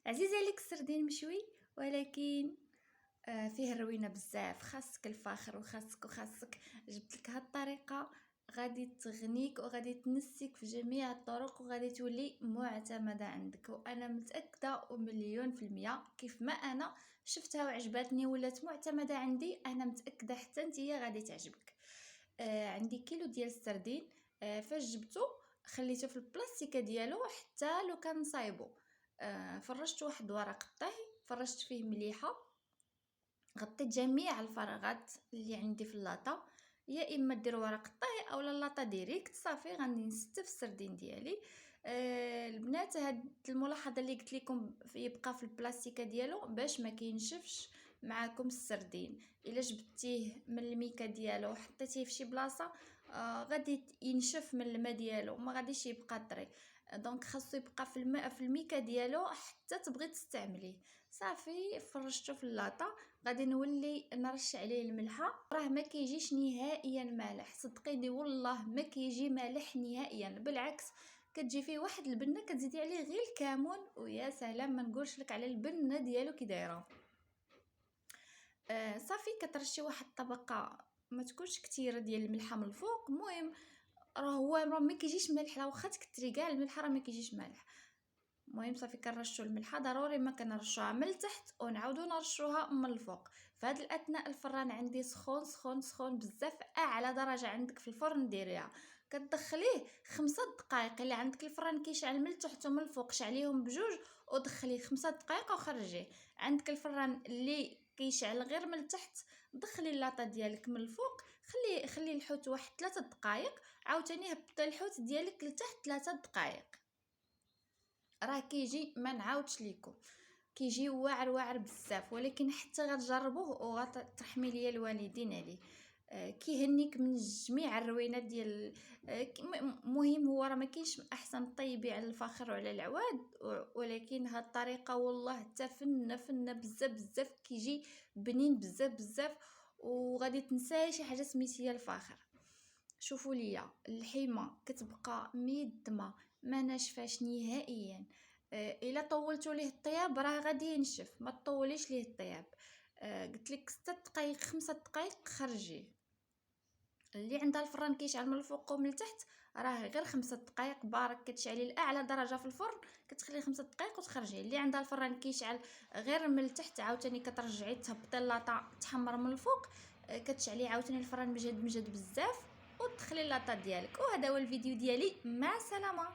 عزيز عليك السردين مشوي، ولكن فيه الروينه بزاف. خاصك الفاخر وخاصك جبت لك هاد الطريقه غادي تغنيك وغادي تنسيك في جميع الطرق وغادي تولي معتمده عندك، وانا متاكده ومليون في المية كيف ما انا شفتها وعجبتني ولات معتمده عندي، انا متاكده حتى نتيا غادي تعجبك. عندي كيلو ديال السردين. فاش جبتو خليته في البلاستيكه ديالو حتى لو كان صايبو. فرشت واحد ورق الطهي، فرشت فيه مليحه، غطيت جميع الفراغات اللي عندي في اللاطه. يا اما دير ورق الطهي اولا اللاطه ديريكت. صافي غادي نستف السردين ديالي. البنات، هاد الملاحظه اللي قلت لكم يبقى في البلاستيكه ديالو باش ما كينشفش معاكم السردين. الا جبتيه من الميكا ديالو وحطيتيه في شي بلاصه غادي ينشف من الماء ديالو، ما غاديش يبقى طري. دونك خاصو يبقى في الماء في الميكا ديالو حتى تبغي تستعمليه. صافي فرشته في اللاطه، غادي نولي نرش عليه الملحه. راه ما كيجيش نهائيا مالح، صدقيني والله ما كيجي مالح نهائيا، بالعكس كتجي فيه واحد البنه كتزيدي عليه غير الكمون ويا سلام، ما نقولش لك على البنه ديالو كي دايره. صافي كترشي واحد الطبقه ما تكونش كثيره ديال الملحه من الفوق. المهم راه ما كيجيش مالح، لا واخا تكتري كاع الملحه راه ما كيجيش مالح. المهم صافي كنرشوا الملحه، ضروري ما كنرشوها من التحت ونعاودو نرشوها من الفوق. في هذا الاثناء الفران عندي سخون سخون سخون بزاف، اعلى درجه عندك في الفرن ديريها. كتدخليه 5 دقائق. الا عندك الفران كيشعل من التحت ومن الفوق شعليهم بجوج ودخليه 5 دقائق وخرجيه. عندك الفران اللي كيشعل غير من التحت، دخلي اللاطه ديالك من الفوق، خلي الحوت واحد 3 دقائق، عاوتاني هبطي الحوت ديالك لتحت 3 دقائق. راه كيجي ما نعاودش ليكم، كيجي واعر واعر بزاف، ولكن حتى غتجربوه وغترحمي ليا الوالدين عليه. كيهنيك من جميع الروينات ديال. مهم هو راه ما كاينش احسن طيبي على الفخر وعلى العواد، ولكن هاد الطريقه والله حتى فنه بزاف بزاف، كيجي بنين بزاف بزاف، وغادي تنساي شي حاجه سميتيها الفخر. شوفوا ليا اللحيمه كتبقى ميدمه ما ناشفاش نهائيا. الا طولتوا ليه الطياب راه غادي ينشف، ما تطوليش ليه الطياب. قلت لك 6 دقائق 5 دقائق خرجيه. اللي عندها الفران كيشعل من الفوق ومن التحت راه غير 5 دقائق بارك، كتشعلي لاعلى درجه في الفرن كتخلي 5 دقائق وتخرجيه. اللي عندها الفران كيشعل غير من التحت عاوتاني كترجعي تهبطي اللاطه تحمر من الفوق، كتشعلي عاوتاني الفران مجهد بزاف وتدخلي اللاطه ديالك. وهذا هو الفيديو ديالي، مع السلامه.